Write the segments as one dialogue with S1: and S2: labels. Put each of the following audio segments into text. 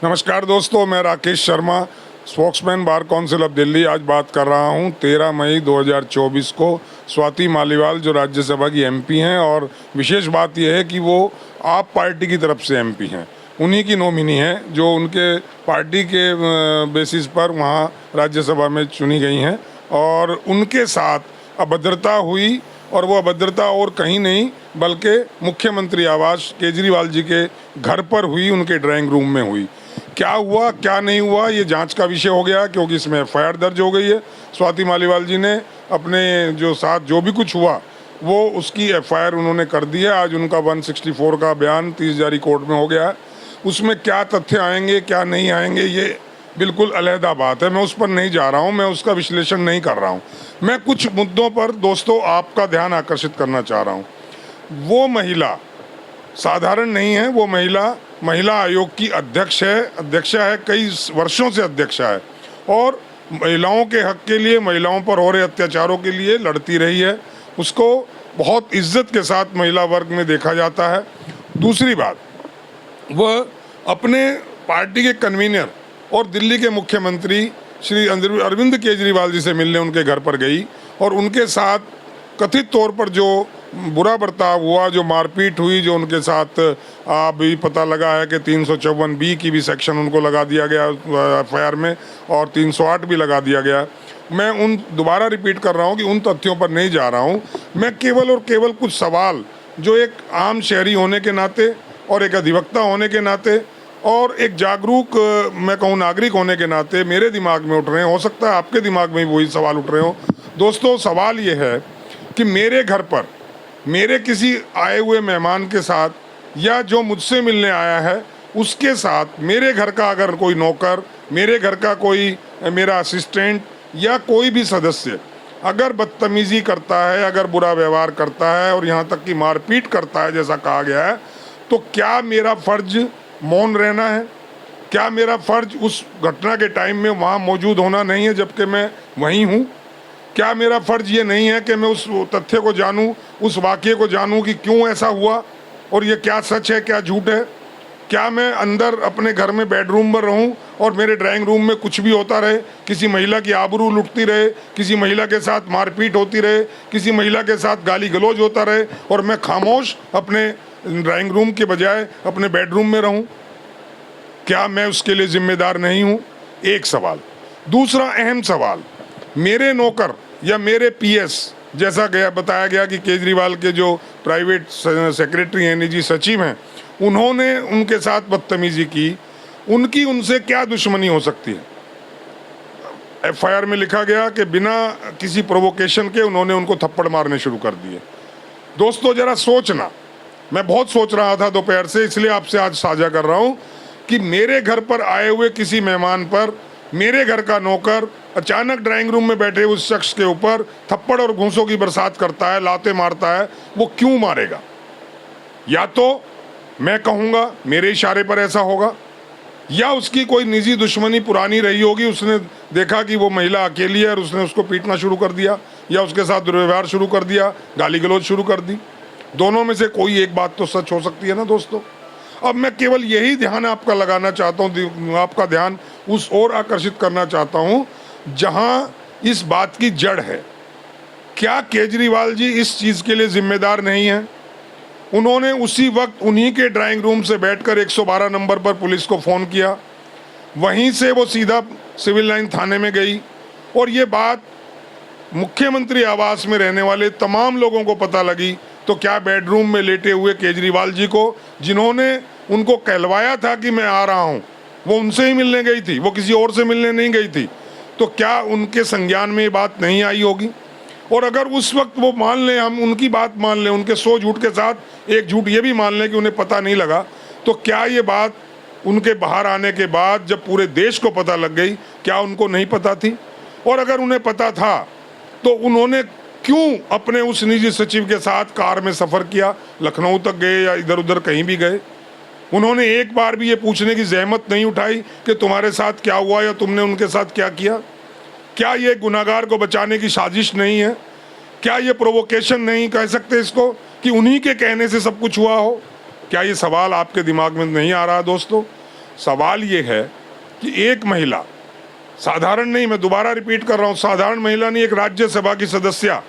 S1: नमस्कार दोस्तों, मैं Rakesh Sharma, spokesman bar council of Delhi. आज बात कर रहा हूं 13 मई 2024 को। स्वाति मालीवाल जो राज्यसभा की एमपी हैं, और विशेष बात यह है कि वो आप पार्टी की तरफ से एमपी हैं, उन्हीं की नॉमिनी हैं जो उनके पार्टी के बेसिस पर वहां राज्यसभा में चुनी गई हैं। और उनके साथ अभद्रता हुई, और वो अभद्रता और कहीं नहीं बल्कि मुख्यमंत्री आवास केजरीवाल जी के घर पर हुई, उनके ड्राइंग रूम में हुई। क्या हुआ क्या नहीं हुआ ये जांच का विषय हो गया, क्योंकि इसमें एफआईआर दर्ज हो गई है। स्वाति मालीवाल जी ने अपने जो साथ जो भी कुछ हुआ वो उसकी एफआईआर उन्होंने कर दी है। आज उनका 164 का बयान 30 जारी कोर्ट में हो गया है। उसमें क्या तथ्य आएंगे क्या नहीं आएंगे ये बिल्कुल अलहदा बात है, मैं उस पर नहीं जा रहा हूँ, मैं उसका विश्लेषण नहीं कर रहा हूँ। मैं कुछ मुद्दों पर दोस्तों आपका ध्यान आकर्षित करना चाह रहा हूँ। वो महिला साधारण नहीं है, वो महिला आयोग की अध्यक्षा है, कई वर्षों से अध्यक्षा है, और महिलाओं के हक के लिए, महिलाओं पर हो रहे अत्याचारों के लिए लड़ती रही है। उसको बहुत इज्जत के साथ महिला वर्ग में देखा जाता है। दूसरी बात, वह अपने पार्टी के कन्वीनर और दिल्ली के मुख्यमंत्री श्री अरविंद केजरीवाल जी से मिलने उनके घर पर गई, और उनके साथ कथित तौर पर जो बुरा बर्ताव हुआ, जो मारपीट हुई, जो उनके साथ अभी पता लगा है कि 354B की भी सेक्शन उनको लगा दिया गया एफआईआर में, और 308 भी लगा दिया गया। मैं दोबारा रिपीट कर रहा हूँ कि उन तथ्यों पर नहीं जा रहा हूँ। मैं केवल और केवल कुछ सवाल जो एक आम शहरी होने के नाते, और एक अधिवक्ता होने के नाते, और एक जागरूक मैं कहूँ नागरिक होने के नाते मेरे दिमाग में उठ रहे हैं। हो सकता है आपके दिमाग में भी वही सवाल उठ रहे हो। दोस्तों, सवाल ये है कि मेरे घर पर मेरे किसी आए हुए मेहमान के साथ, या जो मुझसे मिलने आया है उसके साथ, मेरे घर का अगर कोई नौकर, मेरे घर का कोई मेरा असिस्टेंट या कोई भी सदस्य अगर बदतमीज़ी करता है, अगर बुरा व्यवहार करता है, और यहाँ तक कि मारपीट करता है जैसा कहा गया है, तो क्या मेरा फ़र्ज मौन रहना है? क्या मेरा फ़र्ज उस घटना के टाइम में वहाँ मौजूद होना नहीं है जबकि मैं वहीं हूँ? क्या मेरा फ़र्ज ये नहीं है कि मैं उस तथ्य को जानूं, उस वाक़ये को जानूं कि क्यों ऐसा हुआ, और ये क्या सच है क्या झूठ है? क्या मैं अंदर अपने घर में बेडरूम में रहूं और मेरे ड्राइंग रूम में कुछ भी होता रहे, किसी महिला की आबरू लुटती रहे, किसी महिला के साथ मारपीट होती रहे, किसी महिला के साथ गाली गलौज होता रहे, और मैं खामोश अपने ड्राइंग रूम के बजाय अपने बेडरूम में रहूं? क्या मैं उसके लिए जिम्मेदार नहीं हूं? एक सवाल। दूसरा अहम सवाल, मेरे नौकर या मेरे पीएस, जैसा बताया गया कि केजरीवाल के जो प्राइवेट सेक्रेटरी हैं, निजी सचिव हैं, उन्होंने उनके साथ बदतमीजी की, उनकी उनसे क्या दुश्मनी हो सकती है? एफआईआर में लिखा गया कि बिना किसी प्रोवोकेशन के उन्होंने उनको थप्पड़ मारने शुरू कर दिए। दोस्तों, जरा सोचना, मैं बहुत सोच रहा था दोपहर से, इसलिए आपसे आज साझा कर रहा हूँ कि मेरे घर पर आए हुए किसी मेहमान पर मेरे घर का नौकर अचानक ड्राइंग रूम में बैठे उस शख्स के ऊपर थप्पड़ और घूंसों की बरसात करता है, लाते मारता है। वो क्यों मारेगा? या तो मैं कहूँगा मेरे इशारे पर ऐसा होगा, या उसकी कोई निजी दुश्मनी पुरानी रही होगी, उसने देखा कि वो महिला अकेली है और उसने उसको पीटना शुरू कर दिया, या उसके साथ दुर्व्यवहार शुरू कर दिया, गाली गलौज शुरू कर दी। दोनों में से कोई एक बात तो सच हो सकती है ना दोस्तों। अब मैं केवल यही ध्यान आपका लगाना चाहता हूँ, आपका ध्यान उस ओर आकर्षित करना चाहता हूँ जहाँ इस बात की जड़ है। क्या केजरीवाल जी इस चीज़ के लिए जिम्मेदार नहीं हैं? उन्होंने उसी वक्त उन्हीं के ड्राइंग रूम से बैठकर 112 नंबर पर पुलिस को फ़ोन किया, वहीं से वो सीधा सिविल लाइन थाने में गई, और ये बात मुख्यमंत्री आवास में रहने वाले तमाम लोगों को पता लगी। तो क्या बेडरूम में लेटे हुए केजरीवाल जी को, जिन्होंने उनको कहलवाया था कि मैं आ रहा हूँ, वो उनसे ही मिलने गई थी, वो किसी और से मिलने नहीं गई थी, तो क्या उनके संज्ञान में ये बात नहीं आई होगी? और अगर उस वक्त वो मान लें, हम उनकी बात मान लें, उनके 100 झूठ के साथ एक झूठ ये भी मान लें कि उन्हें पता नहीं लगा, तो क्या ये बात उनके बाहर आने के बाद जब पूरे देश को पता लग गई, क्या उनको नहीं पता थी? और अगर उन्हें पता था तो उन्होंने क्यों अपने उस निजी सचिव के साथ कार में सफ़र किया, लखनऊ तक गए या इधर उधर कहीं भी गए? उन्होंने एक बार भी ये पूछने की जहमत नहीं उठाई कि तुम्हारे साथ क्या हुआ या तुमने उनके साथ क्या किया? क्या ये गुनाहगार को बचाने की साजिश नहीं है? क्या ये प्रोवोकेशन नहीं कह सकते इसको कि उन्हीं के कहने से सब कुछ हुआ हो? क्या ये सवाल आपके दिमाग में नहीं आ रहा दोस्तों? सवाल ये है कि एक महिला, साधारण नहीं, मैं दोबारा रिपीट कर रहा हूँ, साधारण महिला नहीं, एक राज्यसभा की सदस्य,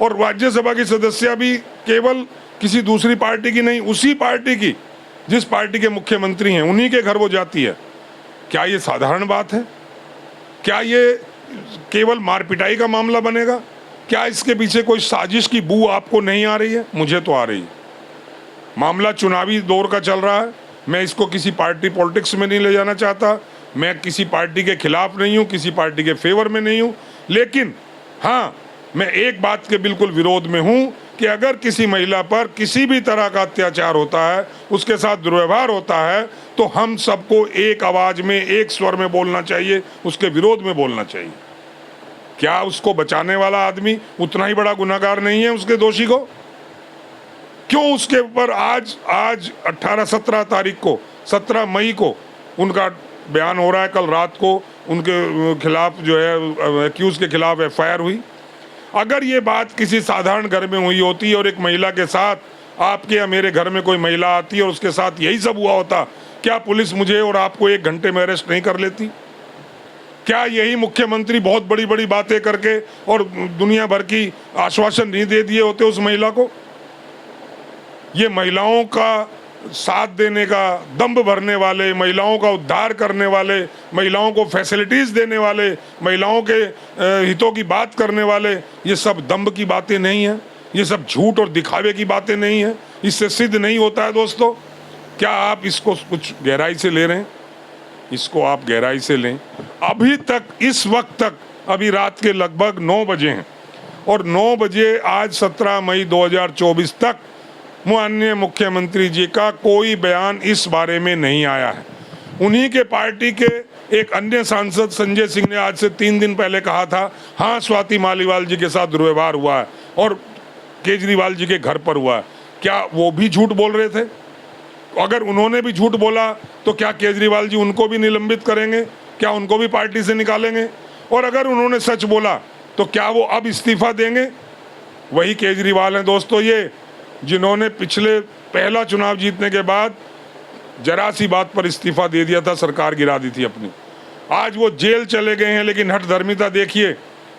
S1: और राज्यसभा की सदस्य भी केवल किसी दूसरी पार्टी की नहीं, उसी पार्टी की जिस पार्टी के मुख्यमंत्री हैं उन्हीं के घर वो जाती है। क्या ये साधारण बात है? क्या ये केवल मार पिटाई का मामला बनेगा? क्या इसके पीछे कोई साजिश की बू आपको नहीं आ रही है? मुझे तो आ रही है। मामला चुनावी दौर का चल रहा है, मैं इसको किसी पार्टी पॉलिटिक्स में नहीं ले जाना चाहता, मैं किसी पार्टी के खिलाफ नहीं हूँ, किसी पार्टी के फेवर में नहीं हूँ, लेकिन हाँ, मैं एक बात के बिल्कुल विरोध में हूँ कि अगर किसी महिला पर किसी भी तरह का अत्याचार होता है, उसके साथ दुर्व्यवहार होता है, तो हम सबको एक आवाज में, एक स्वर में बोलना चाहिए, उसके विरोध में बोलना चाहिए। क्या उसको बचाने वाला आदमी उतना ही बड़ा गुनहगार नहीं है उसके दोषी को? क्यों उसके ऊपर आज 18-17 तारीख को, 17 मई को उनका बयान हो रहा है, कल रात को उनके खिलाफ जो है एक्यूज के खिलाफ एफआईआर हुई। अगर ये बात किसी साधारण घर में हुई होती और एक महिला के साथ, आपके या मेरे घर में कोई महिला आती और उसके साथ यही सब हुआ होता, क्या पुलिस मुझे और आपको 1 घंटे में अरेस्ट नहीं कर लेती? क्या यही मुख्यमंत्री बहुत बड़ी बड़ी बातें करके और दुनिया भर की आश्वासन नहीं दे दिए होते उस महिला को? ये महिलाओं का साथ देने का, दम्भ भरने वाले, महिलाओं का उद्धार करने वाले, महिलाओं को फैसिलिटीज देने वाले, महिलाओं के हितों की बात करने वाले, ये सब दम्भ की बातें नहीं है, ये सब झूठ और दिखावे की बातें नहीं है। इससे सिद्ध नहीं होता है दोस्तों। क्या आप इसको कुछ गहराई से ले रहे हैं? इसको आप गहराई से लें। अभी तक, इस वक्त तक, अभी रात के लगभग 9 बजे हैं और 9 बजे आज 17 मई 2024 तक माननीय मुख्यमंत्री जी का कोई बयान इस बारे में नहीं आया है। उन्हीं के पार्टी के एक अन्य सांसद संजय सिंह ने आज से 3 दिन पहले कहा था, हाँ स्वाति मालीवाल जी के साथ दुर्व्यवहार हुआ है और केजरीवाल जी के घर पर हुआ है। क्या वो भी झूठ बोल रहे थे? अगर उन्होंने भी झूठ बोला तो क्या केजरीवाल जी उनको भी निलंबित करेंगे? क्या उनको भी पार्टी से निकालेंगे? और अगर उन्होंने सच बोला तो क्या वो अब इस्तीफा देंगे? वही केजरीवाल हैं दोस्तों ये, जिन्होंने पिछले पहला चुनाव जीतने के बाद जरा सी बात पर इस्तीफा दे दिया था, सरकार गिरा दी थी अपनी। आज वो जेल चले गए हैं, लेकिन हठधर्मिता देखिए।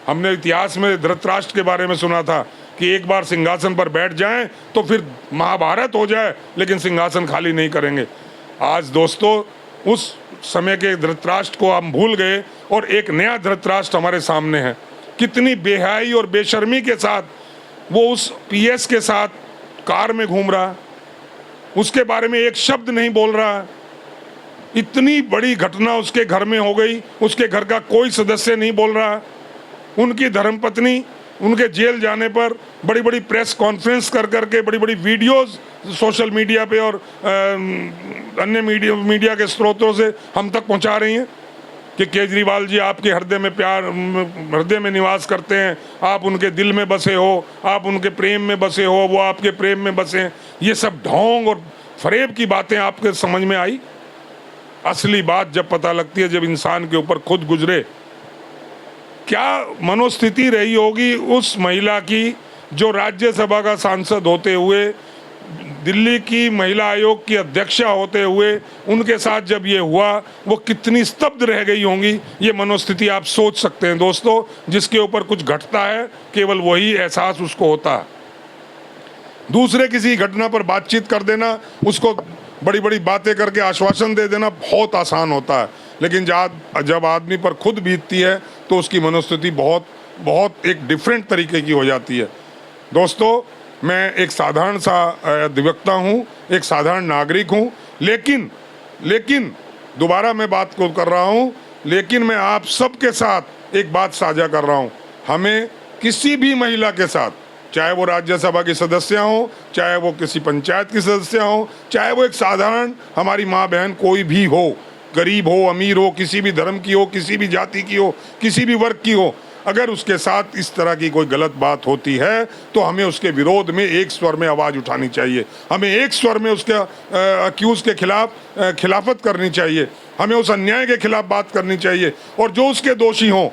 S1: हमने इतिहास में धृतराष्ट्र के बारे में सुना था कि एक बार सिंहासन पर बैठ जाएं तो फिर महाभारत हो जाए, लेकिन सिंहासन खाली नहीं करेंगे। आज दोस्तों उस समय के धृतराष्ट्र को हम भूल गए और एक नया धृतराष्ट्र हमारे सामने है। कितनी बेहयाई और बेशर्मी के साथ वो उस पीएस के साथ कार में घूम रहा है, उसके बारे में एक शब्द नहीं बोल रहा है। इतनी बड़ी घटना उसके घर में हो गई, उसके घर का कोई सदस्य नहीं बोल रहा है। उनकी धर्मपत्नी उनके जेल जाने पर बड़ी बड़ी प्रेस कॉन्फ्रेंस कर करके बड़ी बड़ी वीडियोस सोशल मीडिया पे और अन्य मीडिया के स्रोतों से हम तक पहुंचा रही हैं कि केजरीवाल जी आपके हृदय में निवास करते हैं, आप उनके दिल में बसे हो, आप उनके प्रेम में बसे हो, वो आपके प्रेम में बसे हैं। ये सब ढोंग और फरेब की बातें आपके समझ में आई? असली बात जब पता लगती है, जब इंसान के ऊपर खुद गुजरे। क्या मनोस्थिति रही होगी उस महिला की जो राज्यसभा का सांसद होते हुए, दिल्ली की महिला आयोग की अध्यक्षा होते हुए, उनके साथ जब ये हुआ वो कितनी स्तब्ध रह गई होंगी। ये मनोस्थिति आप सोच सकते हैं दोस्तों। जिसके ऊपर कुछ घटता है केवल वही एहसास उसको होता है। दूसरे किसी घटना पर बातचीत कर देना, उसको बड़ी बड़ी बातें करके आश्वासन दे देना बहुत आसान होता है, लेकिन जब आदमी पर खुद बीतती है तो उसकी मनोस्थिति बहुत एक डिफरेंट तरीके की हो जाती है। दोस्तों, मैं एक साधारण सा अधिवक्ता हूँ, एक साधारण नागरिक हूँ, लेकिन दोबारा मैं बात को कर रहा हूँ, लेकिन मैं आप सबके साथ एक बात साझा कर रहा हूँ। हमें किसी भी महिला के साथ, चाहे वो राज्यसभा की सदस्य हो, चाहे वो किसी पंचायत की सदस्य हो, चाहे वो एक साधारण हमारी माँ बहन कोई भी हो, गरीब हो, अमीर हो, किसी भी धर्म की हो, किसी भी जाति की हो, किसी भी वर्ग की हो, अगर उसके साथ इस तरह की कोई गलत बात होती है तो हमें उसके विरोध में एक स्वर में आवाज़ उठानी चाहिए। हमें एक स्वर में उसके अक्यूज के खिलाफ खिलाफत करनी चाहिए। हमें उस अन्याय के खिलाफ बात करनी चाहिए। और जो उसके दोषी हों,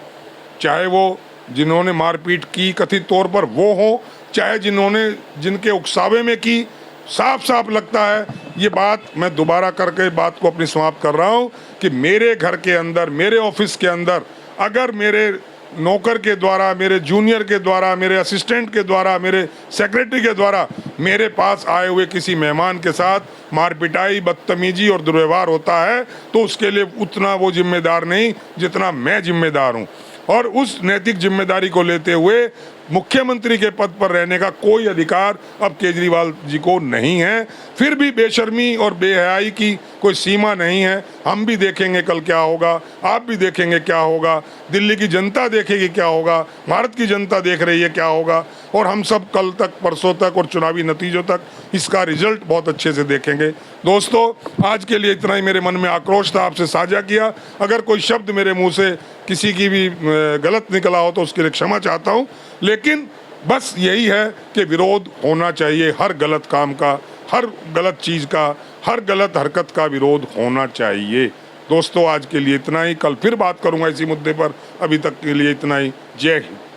S1: चाहे वो जिन्होंने मारपीट की कथित तौर पर वो हों, चाहे जिनके उकसावे में की साफ साफ लगता है। ये बात मैं दोबारा करके बात को अपनी समाप्त कर रहा हूँ कि मेरे घर के अंदर, मेरे ऑफिस के अंदर अगर मेरे नौकर के द्वारा, मेरे जूनियर के द्वारा, मेरे असिस्टेंट के द्वारा, मेरे सेक्रेटरी के द्वारा मेरे पास आए हुए किसी मेहमान के साथ मारपिटाई, बदतमीजी और दुर्व्यवहार होता है तो उसके लिए उतना वो जिम्मेदार नहीं जितना मैं जिम्मेदार हूँ। और उस नैतिक जिम्मेदारी को लेते हुए मुख्यमंत्री के पद पर रहने का कोई अधिकार अब केजरीवाल जी को नहीं है। फिर भी बेशर्मी और बेहयाई की कोई सीमा नहीं है। हम भी देखेंगे कल क्या होगा, आप भी देखेंगे क्या होगा, दिल्ली की जनता देखेगी क्या होगा, भारत की जनता देख रही है क्या होगा, और हम सब कल तक, परसों तक और चुनावी नतीजों तक इसका रिजल्ट बहुत अच्छे से देखेंगे। दोस्तों, आज के लिए इतना ही। मेरे मन में आक्रोश था, आपसे साझा किया। अगर कोई शब्द मेरे मुंह से किसी की भी गलत निकला हो तो उसके लिए क्षमा चाहता हूँ, लेकिन बस यही है कि विरोध होना चाहिए हर गलत काम का, हर गलत चीज़ का, हर गलत हरकत का विरोध होना चाहिए। दोस्तों, आज के लिए इतना ही। कल फिर बात करूंगा इसी मुद्दे पर। अभी तक के लिए इतना ही। जय हिंद।